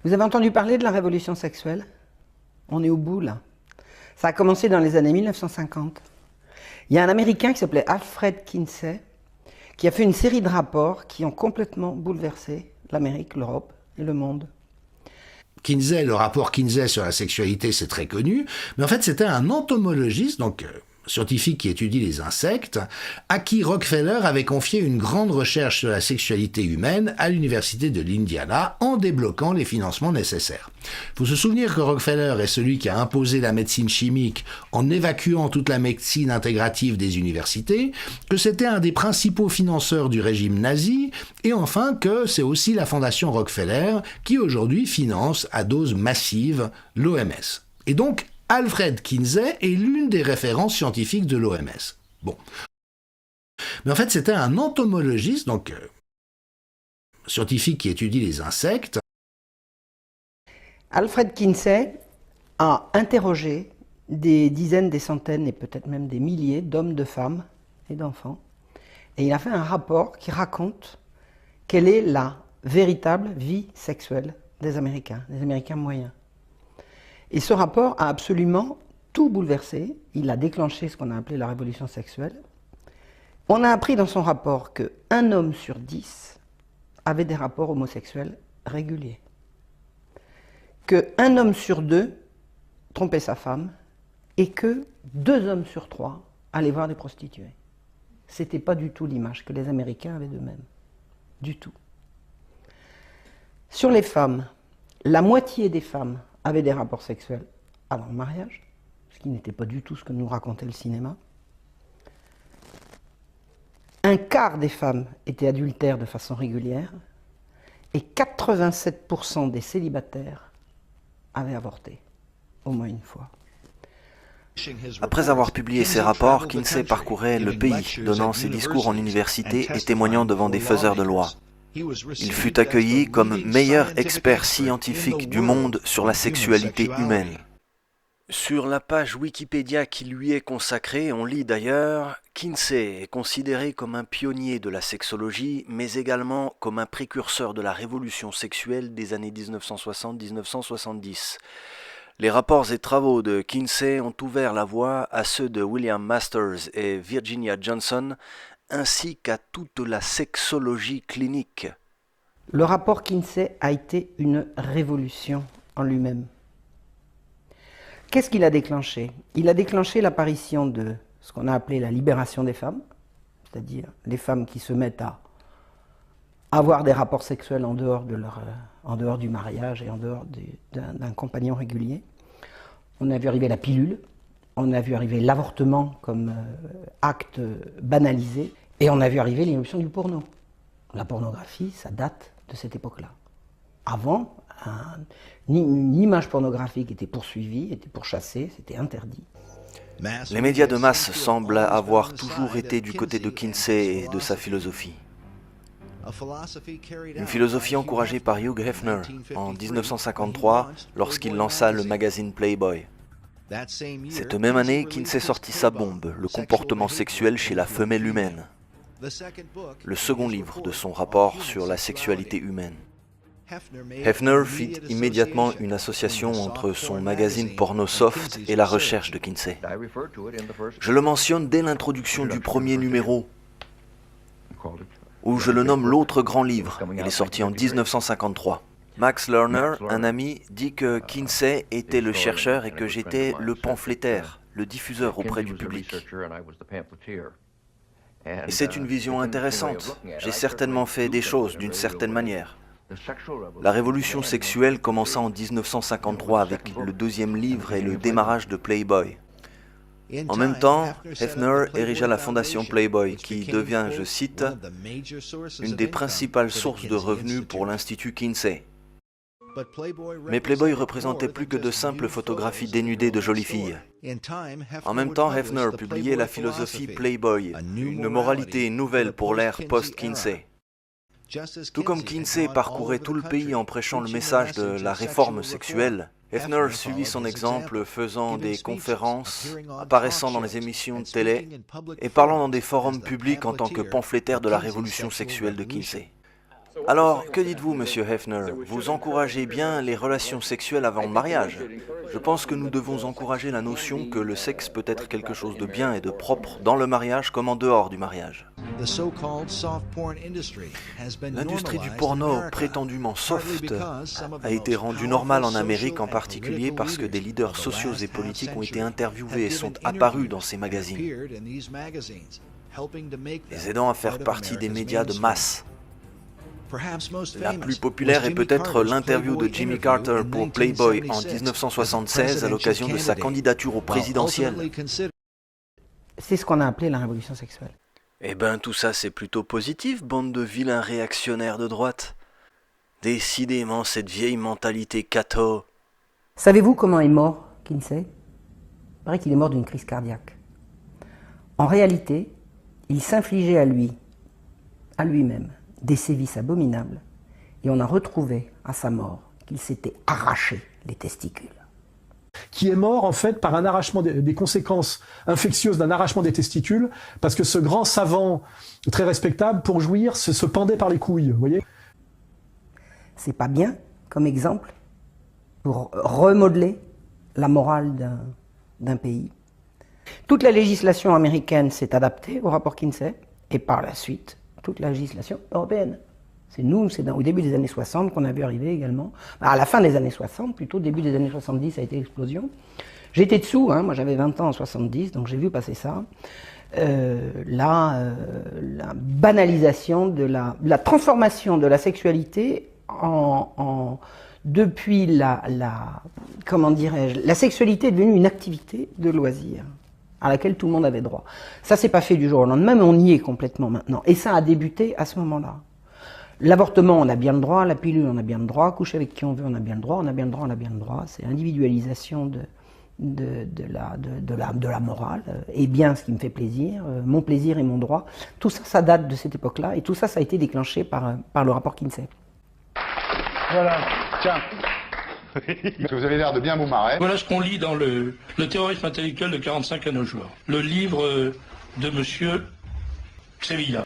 Vous avez entendu parler de la révolution sexuelle? On est au bout là. Ça a commencé dans les années 1950. Il y a un Américain qui s'appelait Alfred Kinsey qui a fait une série de rapports qui ont complètement bouleversé l'Amérique, l'Europe et le monde. Kinsey, le rapport Kinsey sur la sexualité, c'est très connu, mais en fait c'était un entomologiste, donc scientifique qui étudie les insectes, à qui Rockefeller avait confié une grande recherche sur la sexualité humaine à l'université de l'Indiana en débloquant les financements nécessaires. Il faut se souvenir que Rockefeller est celui qui a imposé la médecine chimique en évacuant toute la médecine intégrative des universités, que c'était un des principaux financeurs du régime nazi, et enfin que c'est aussi la fondation Rockefeller qui aujourd'hui finance à dose massive l'OMS. Et donc, Alfred Kinsey est l'une des références scientifiques de l'OMS. Bon. Mais en fait, c'était un entomologiste, donc scientifique qui étudie les insectes. Alfred Kinsey a interrogé des dizaines, des centaines et peut-être même des milliers d'hommes, de femmes et d'enfants. Et il a fait un rapport qui raconte quelle est la véritable vie sexuelle des Américains moyens. Et ce rapport a absolument tout bouleversé. Il a déclenché ce qu'on a appelé la révolution sexuelle. On a appris dans son rapport qu'un homme sur 10 avait des rapports homosexuels réguliers. Qu'un homme sur 2 trompait sa femme et que 2 hommes sur 3 allaient voir des prostituées. C'était pas du tout l'image que les Américains avaient d'eux-mêmes. Du tout. Sur les femmes, la moitié des femmes avaient des rapports sexuels avant le mariage, ce qui n'était pas du tout ce que nous racontait le cinéma. Un quart des femmes étaient adultères de façon régulière et 87% des célibataires avaient avorté, au moins une fois. Après avoir publié ses rapports, Kinsey parcourait le pays, donnant ses discours en université et témoignant devant des faiseurs de loi. Il fut accueilli comme meilleur expert scientifique du monde sur la sexualité humaine. Sur la page Wikipédia qui lui est consacrée, on lit d'ailleurs « Kinsey est considéré comme un pionnier de la sexologie, mais également comme un précurseur de la révolution sexuelle des années 1960-1970. Les rapports et travaux de Kinsey ont ouvert la voie à ceux de William Masters et Virginia Johnson, ainsi qu'à toute la sexologie clinique. » Le rapport Kinsey a été une révolution en lui-même. Qu'est-ce qu'il a déclenché? Il a déclenché l'apparition de ce qu'on a appelé la libération des femmes, c'est-à-dire les femmes qui se mettent à avoir des rapports sexuels en dehors du mariage et en dehors d'un compagnon régulier. On a vu arriver la pilule, on a vu arriver l'avortement comme acte banalisé, et on a vu arriver l'irruption du porno. La pornographie, ça date de cette époque-là. Avant, une image pornographique était poursuivie, était pourchassée, c'était interdit. Les médias de masse semblent avoir toujours été du côté de Kinsey et de sa philosophie. Une philosophie encouragée par Hugh Hefner en 1953 lorsqu'il lança le magazine Playboy. Cette même année, Kinsey sortit sa bombe, le comportement sexuel chez la femelle humaine, le second livre de son rapport sur la sexualité humaine. Hefner fit immédiatement une association entre son magazine porno soft et la recherche de Kinsey. Je le mentionne dès l'introduction du premier numéro, où je le nomme l'autre grand livre. Il est sorti en 1953. Max Lerner, un ami, dit que Kinsey était le chercheur et que j'étais le pamphlétaire, le diffuseur auprès du public. Et c'est une vision intéressante. J'ai certainement fait des choses d'une certaine manière. La révolution sexuelle commença en 1953 avec le deuxième livre et le démarrage de Playboy. En même temps, Hefner érigea la fondation Playboy, qui devient, je cite, « une des principales sources de revenus pour l'Institut Kinsey ». Mais Playboy représentait plus que de simples photographies dénudées de jolies filles. En même temps, Hefner publiait la philosophie Playboy, une moralité nouvelle pour l'ère post-Kinsey. Tout comme Kinsey parcourait tout le pays en prêchant le message de la réforme sexuelle, Hefner suivit son exemple faisant des conférences, apparaissant dans les émissions de télé et parlant dans des forums publics en tant que pamphlétaire de la révolution sexuelle de Kinsey. Alors, que dites-vous, monsieur Hefner? Vous encouragez bien les relations sexuelles avant le mariage. Je pense que nous devons encourager la notion que le sexe peut être quelque chose de bien et de propre dans le mariage comme en dehors du mariage. L'industrie du porno prétendument soft a été rendue normale en Amérique, en particulier parce que des leaders sociaux et politiques ont été interviewés et sont apparus dans ces magazines, les aidant à faire partie des médias de masse. La plus populaire est peut-être l'interview de Jimmy Carter pour Playboy en 1976 à l'occasion de sa candidature au présidentiel. C'est ce qu'on a appelé la révolution sexuelle. Eh ben tout ça c'est plutôt positif, bande de vilains réactionnaires de droite. Décidément cette vieille mentalité catho. Savez-vous comment est mort Kinsey? Il paraît qu'il est mort d'une crise cardiaque. En réalité, il s'infligeait à lui-même, des sévices abominables, et on a retrouvé à sa mort qu'il s'était arraché les testicules. Qui est mort en fait par un arrachement des conséquences infectieuses d'un arrachement des testicules, parce que ce grand savant très respectable, pour jouir, se pendait par les couilles, vous voyez. C'est pas bien comme exemple pour remodeler la morale d'un pays. Toute la législation américaine s'est adaptée au rapport Kinsey, et par la suite, toute la législation européenne. C'est nous, au début des années 60 qu'on a vu arriver également. À la fin des années 60, plutôt, début des années 70, ça a été l'explosion. J'étais dessous, moi j'avais 20 ans en 70, donc j'ai vu passer ça. La banalisation, la transformation de la sexualité depuis comment dirais-je, la sexualité est devenue une activité de loisir à laquelle tout le monde avait droit. Ça s'est pas fait du jour au lendemain, mais on y est complètement maintenant. Et ça a débuté à ce moment-là. L'avortement, on a bien le droit, la pilule, on a bien le droit, coucher avec qui on veut, on a bien le droit, on a bien le droit, on a bien le droit. C'est l'individualisation de la morale, et bien ce qui me fait plaisir, mon plaisir et mon droit. Tout ça, ça date de cette époque-là, et tout ça, ça a été déclenché par le rapport Kinsey. Voilà, tiens. Parce que vous avez l'air de bien vous marrer. Voilà ce qu'on lit dans le terrorisme intellectuel de 45 à nos jours. Le livre de monsieur Sevilla.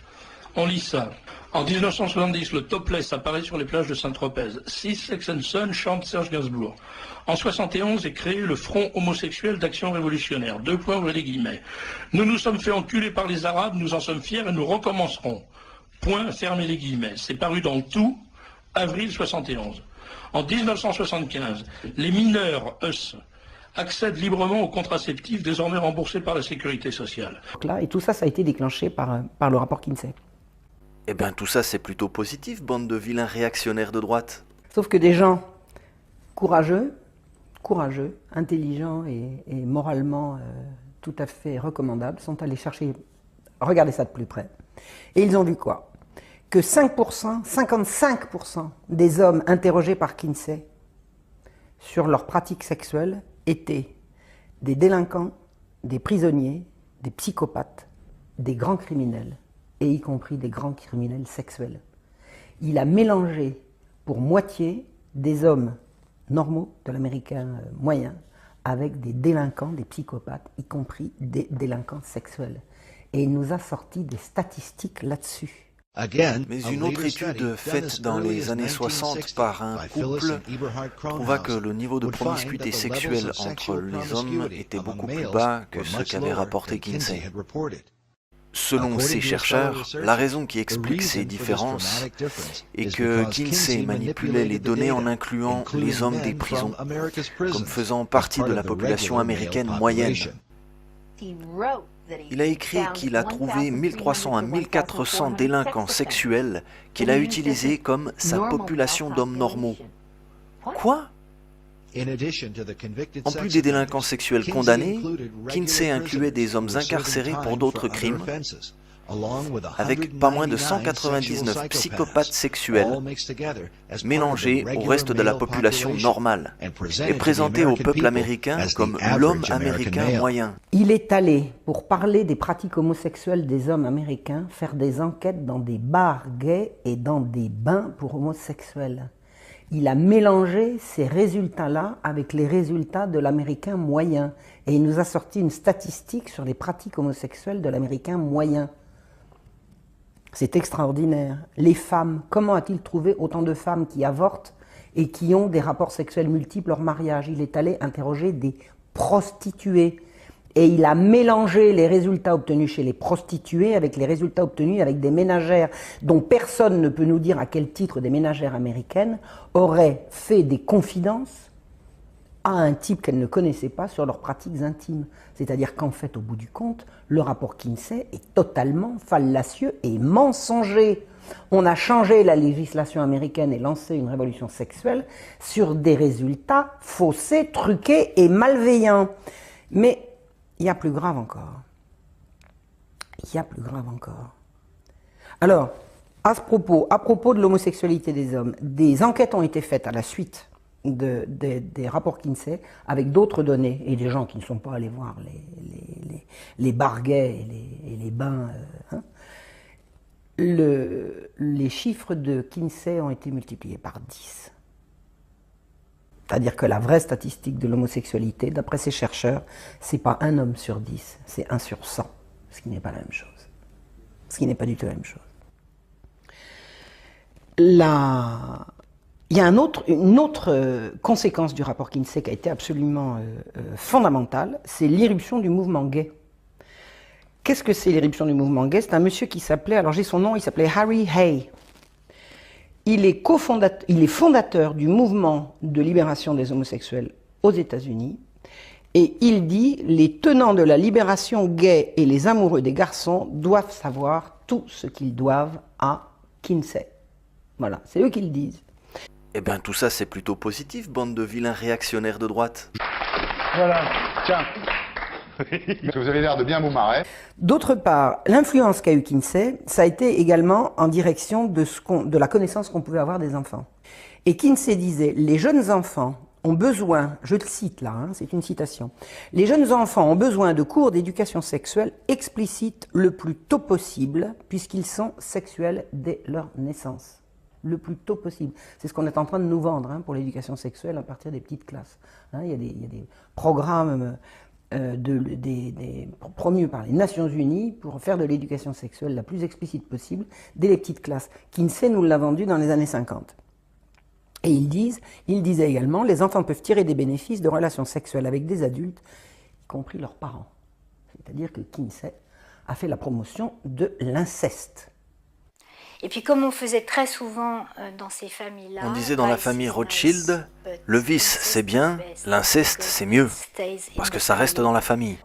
On lit ça. En 1970, le topless apparaît sur les plages de Saint-Tropez. Sex and Son chante Serge Gainsbourg. En 71 est créé le Front homosexuel d'action révolutionnaire. Ouvrez les guillemets. Nous nous sommes fait enculer par les Arabes, nous en sommes fiers et nous recommencerons. Fermez les guillemets. C'est paru dans Tout, avril 71. En 1975, les mineurs, accèdent librement aux contraceptifs désormais remboursés par la sécurité sociale. Et tout ça, ça a été déclenché par le rapport Kinsey. Eh ben tout ça c'est plutôt positif, bande de vilains réactionnaires de droite. Sauf que des gens courageux, intelligents et moralement tout à fait recommandables sont allés regarder ça de plus près. Et ils ont vu quoi? Que 55% des hommes interrogés par Kinsey sur leurs pratiques sexuelles étaient des délinquants, des prisonniers, des psychopathes, des grands criminels, et y compris des grands criminels sexuels. Il a mélangé pour moitié des hommes normaux de l'américain moyen avec des délinquants, des psychopathes, y compris des délinquants sexuels. Et il nous a sorti des statistiques là-dessus. Mais une autre étude faite dans les années 60 par un couple prouva que le niveau de promiscuité sexuelle entre les hommes était beaucoup plus bas que ce qu'avait rapporté Kinsey. Selon ces chercheurs, la raison qui explique ces différences est que Kinsey manipulait les données en incluant les hommes des prisons comme faisant partie de la population américaine moyenne. Il a écrit qu'il a trouvé 1300 à 1400 délinquants sexuels qu'il a utilisés comme sa population d'hommes normaux. Quoi ? En plus des délinquants sexuels condamnés, Kinsey incluait des hommes incarcérés pour d'autres crimes, avec pas moins de 199 psychopathes sexuels mélangés au reste de la population normale et présentés au peuple américain comme l'homme américain moyen. Il est allé, pour parler des pratiques homosexuelles des hommes américains, faire des enquêtes dans des bars gays et dans des bains pour homosexuels. Il a mélangé ces résultats-là avec les résultats de l'américain moyen. Et il nous a sorti une statistique sur les pratiques homosexuelles de l'américain moyen. C'est extraordinaire. Les femmes, comment a-t-il trouvé autant de femmes qui avortent et qui ont des rapports sexuels multiples hors mariage? Il est allé interroger des prostituées. Et il a mélangé les résultats obtenus chez les prostituées avec les résultats obtenus avec des ménagères dont personne ne peut nous dire à quel titre des ménagères américaines auraient fait des confidences à un type qu'elles ne connaissaient pas sur leurs pratiques intimes. C'est-à-dire qu'en fait, au bout du compte, le rapport Kinsey est totalement fallacieux et mensonger. On a changé la législation américaine et lancé une révolution sexuelle sur des résultats faussés, truqués et malveillants. Mais il y a plus grave encore. Il y a plus grave encore. Alors, à propos de l'homosexualité des hommes, des enquêtes ont été faites à la suite des rapports Kinsey avec d'autres données et des gens qui ne sont pas allés voir les bars gays et les bains. Les chiffres de Kinsey ont été multipliés par 10. C'est-à-dire que la vraie statistique de l'homosexualité, d'après ces chercheurs, c'est pas 1 homme sur 10, c'est 1 sur 100, ce qui n'est pas la même chose. Ce qui n'est pas du tout la même chose. Il y a une autre conséquence du rapport Kinsey qui a été absolument fondamentale, c'est l'irruption du mouvement gay. Qu'est-ce que c'est l'irruption du mouvement gay? C'est un monsieur qui s'appelait, alors j'ai son nom, il s'appelait Harry Hay. Il est fondateur du mouvement de libération des homosexuels aux États-Unis et il dit « Les tenants de la libération gay et les amoureux des garçons doivent savoir tout ce qu'ils doivent à Kinsey. » Voilà, c'est eux qui le disent. Eh bien tout ça c'est plutôt positif, bande de vilains réactionnaires de droite. Voilà, tiens. Vous avez l'air de bien vous marrer. D'autre part, l'influence qu'a eu Kinsey, ça a été également en direction de la connaissance qu'on pouvait avoir des enfants. Et Kinsey disait, les jeunes enfants ont besoin, je le cite là, c'est une citation, les jeunes enfants ont besoin de cours d'éducation sexuelle explicites le plus tôt possible, puisqu'ils sont sexuels dès leur naissance. Le plus tôt possible. C'est ce qu'on est en train de nous vendre pour l'éducation sexuelle à partir des petites classes. Il y a des programmes promus par les Nations Unies pour faire de l'éducation sexuelle la plus explicite possible dès les petites classes. Kinsey nous l'a vendu dans les années 50. Et il disait également, les enfants peuvent tirer des bénéfices de relations sexuelles avec des adultes, y compris leurs parents. C'est-à-dire que Kinsey a fait la promotion de l'inceste. Et puis comme on faisait très souvent dans ces familles-là... On disait dans la famille Rothschild, le vice c'est bien, l'inceste c'est mieux, parce que ça reste dans la famille.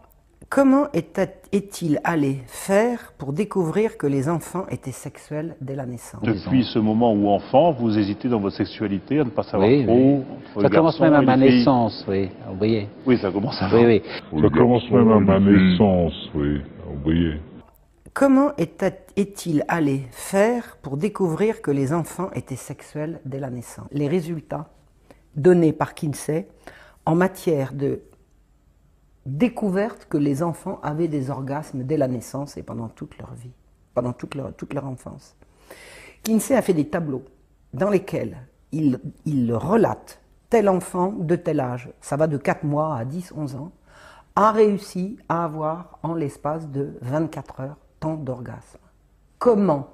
Comment est-il allé faire pour découvrir que les enfants étaient sexuels dès la naissance? Depuis ce moment où enfant, vous hésitez dans votre sexualité à ne pas savoir trop... Ça commence même à ma naissance, oui, vous voyez. Oui, ça commence à... Oui. Ça commence même à ma naissance, oui, vous voyez. Comment est-il allé faire pour découvrir que les enfants étaient sexuels dès la naissance? Les résultats donnés par Kinsey en matière de découverte que les enfants avaient des orgasmes dès la naissance et pendant toute leur vie, pendant toute leur enfance. Kinsey a fait des tableaux dans lesquels il relate tel enfant de tel âge, ça va de 4 mois à 10, 11 ans, a réussi à avoir en l'espace de 24 heures tant d'orgasmes. Comment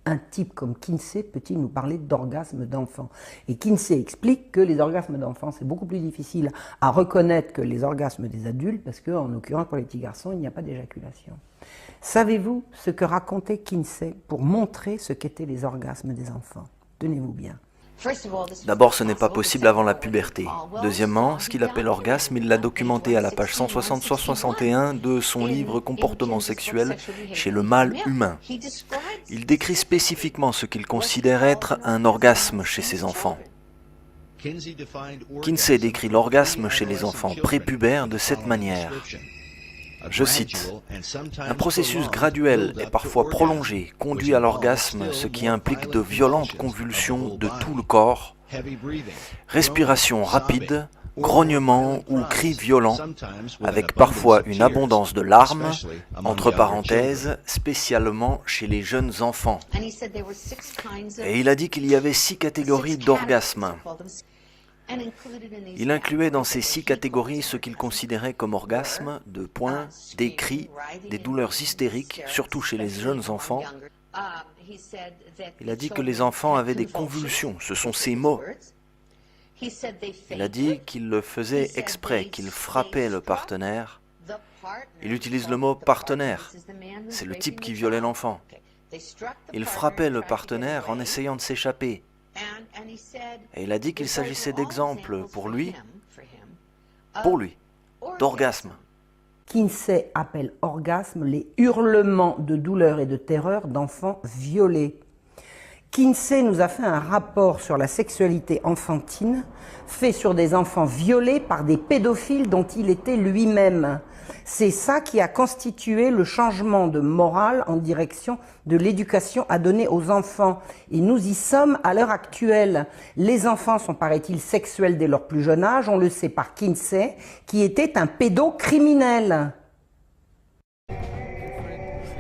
un type comme Kinsey peut-il nous parler d'orgasmes d'enfants? Et Kinsey explique que les orgasmes d'enfants, c'est beaucoup plus difficile à reconnaître que les orgasmes des adultes, parce qu'en l'occurrence pour les petits garçons, il n'y a pas d'éjaculation. Savez-vous ce que racontait Kinsey pour montrer ce qu'étaient les orgasmes des enfants? Tenez-vous bien. D'abord, ce n'est pas possible avant la puberté. Deuxièmement, ce qu'il appelle orgasme, il l'a documenté à la page 160-161 de son livre Comportement sexuel chez le mâle humain. Il décrit spécifiquement ce qu'il considère être un orgasme chez ses enfants. Kinsey décrit l'orgasme chez les enfants prépubères de cette manière. Je cite, « Un processus graduel et parfois prolongé conduit à l'orgasme, ce qui implique de violentes convulsions de tout le corps, respiration rapide, grognements ou cris violents, avec parfois une abondance de larmes, entre parenthèses, spécialement chez les jeunes enfants. » Et il a dit qu'il y avait 6 catégories d'orgasmes. Il incluait dans ces 6 catégories ce qu'il considérait comme orgasme, des cris, des douleurs hystériques, surtout chez les jeunes enfants, Il a dit que les enfants avaient des convulsions, ce sont ses mots. Il a dit qu'ils le faisaient exprès, qu'ils frappaient le partenaire. Il utilise le mot partenaire, c'est le type qui violait l'enfant. Il frappait le partenaire en essayant de s'échapper. Et il a dit qu'il s'agissait d'exemples pour lui, d'orgasme. Kinsey appelle orgasme les hurlements de douleur et de terreur d'enfants violés. Kinsey nous a fait un rapport sur la sexualité enfantine, fait sur des enfants violés par des pédophiles dont il était lui-même. C'est ça qui a constitué le changement de morale en direction de l'éducation à donner aux enfants. Et nous y sommes à l'heure actuelle. Les enfants sont, paraît-il, sexuels dès leur plus jeune âge, on le sait par Kinsey, qui était un pédocriminel.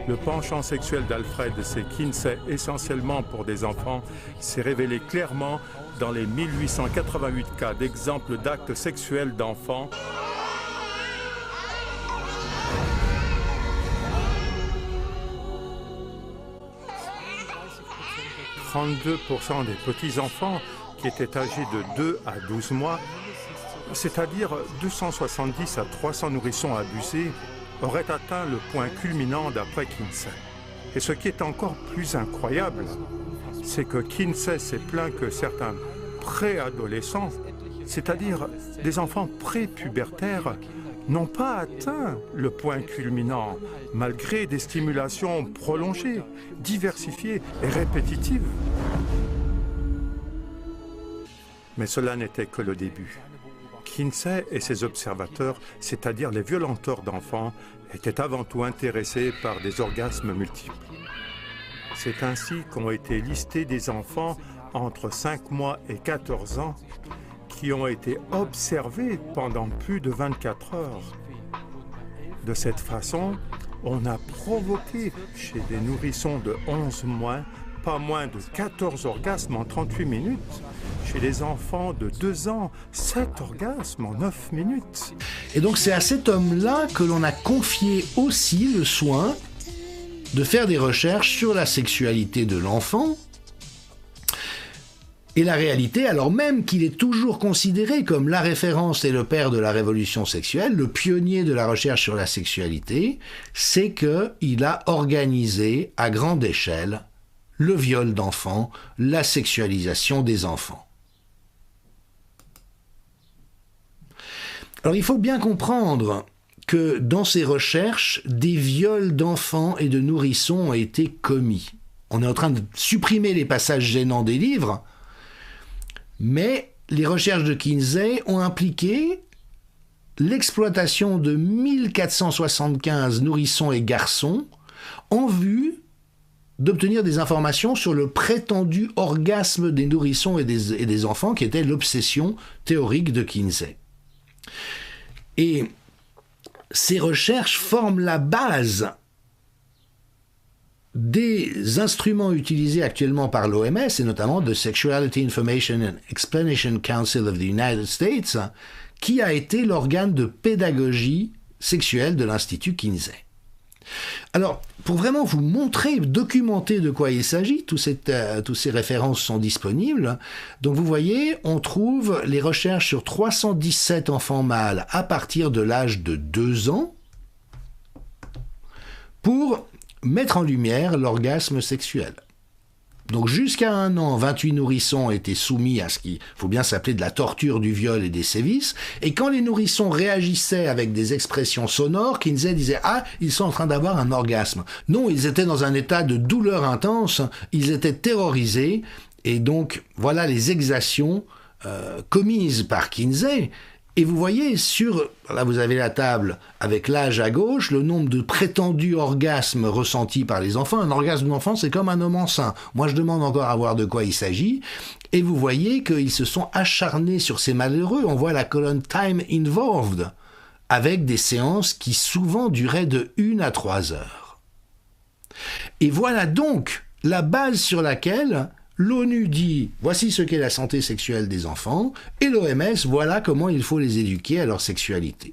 Le penchant sexuel d'Alfred, c'est Kinsey essentiellement pour des enfants, s'est révélé clairement dans les 1888 cas d'exemples d'actes sexuels d'enfants. 32% des petits-enfants qui étaient âgés de 2 à 12 mois, c'est-à-dire 270 à 300 nourrissons abusés, auraient atteint le point culminant d'après Kinsey. Et ce qui est encore plus incroyable, c'est que Kinsey s'est plaint que certains préadolescents, c'est-à-dire des enfants prépubértaires, n'ont pas atteint le point culminant, malgré des stimulations prolongées, diversifiées et répétitives. Mais cela n'était que le début. Kinsey et ses observateurs, c'est-à-dire les violenteurs d'enfants, étaient avant tout intéressés par des orgasmes multiples. C'est ainsi qu'ont été listés des enfants entre 5 mois et 14 ans qui ont été observés pendant plus de 24 heures. De cette façon, on a provoqué chez des nourrissons de 11 mois pas moins de 14 orgasmes en 38 minutes. Chez les enfants de 2 ans, 7 orgasmes en 9 minutes. Et donc c'est à cet homme-là que l'on a confié aussi le soin de faire des recherches sur la sexualité de l'enfant. Et la réalité, alors même qu'il est toujours considéré comme la référence et le père de la révolution sexuelle, le pionnier de la recherche sur la sexualité, c'est qu'il a organisé à grande échelle le viol d'enfants, la sexualisation des enfants. Alors il faut bien comprendre que dans ces recherches, des viols d'enfants et de nourrissons ont été commis. On est en train de supprimer les passages gênants des livres, mais les recherches de Kinsey ont impliqué l'exploitation de 1475 nourrissons et garçons en vue d'obtenir des informations sur le prétendu orgasme des nourrissons et des enfants, qui était l'obsession théorique de Kinsey. Et ces recherches forment la base des instruments utilisés actuellement par l'OMS, et notamment the Sexuality Information and Explanation Council of the United States, qui a été l'organe de pédagogie sexuelle de l'Institut Kinsey. Alors, pour vraiment vous montrer, documenter de quoi il s'agit, toutes ces références sont disponibles. Donc vous voyez, on trouve les recherches sur 317 enfants mâles à partir de l'âge de 2 ans pour mettre en lumière l'orgasme sexuel. Donc jusqu'à 1 an, 28 nourrissons étaient soumis à ce qu'il faut bien s'appeler de la torture, du viol et des sévices. Et quand les nourrissons réagissaient avec des expressions sonores, Kinsey disait « Ah, ils sont en train d'avoir un orgasme ». Non, ils étaient dans un état de douleur intense, ils étaient terrorisés. Et donc, voilà les exactions commises par Kinsey. Et vous voyez, là vous avez la table avec l'âge à gauche, le nombre de prétendus orgasmes ressentis par les enfants. Un orgasme d'enfant, c'est comme un homme enceint. Moi, je demande encore à voir de quoi il s'agit. Et vous voyez qu'ils se sont acharnés sur ces malheureux. On voit la colonne « time involved » avec des séances qui souvent duraient de 1 à 3 heures. Et voilà donc la base sur laquelle l'ONU dit « Voici ce qu'est la santé sexuelle des enfants » et l'OMS « Voilà comment il faut les éduquer à leur sexualité ».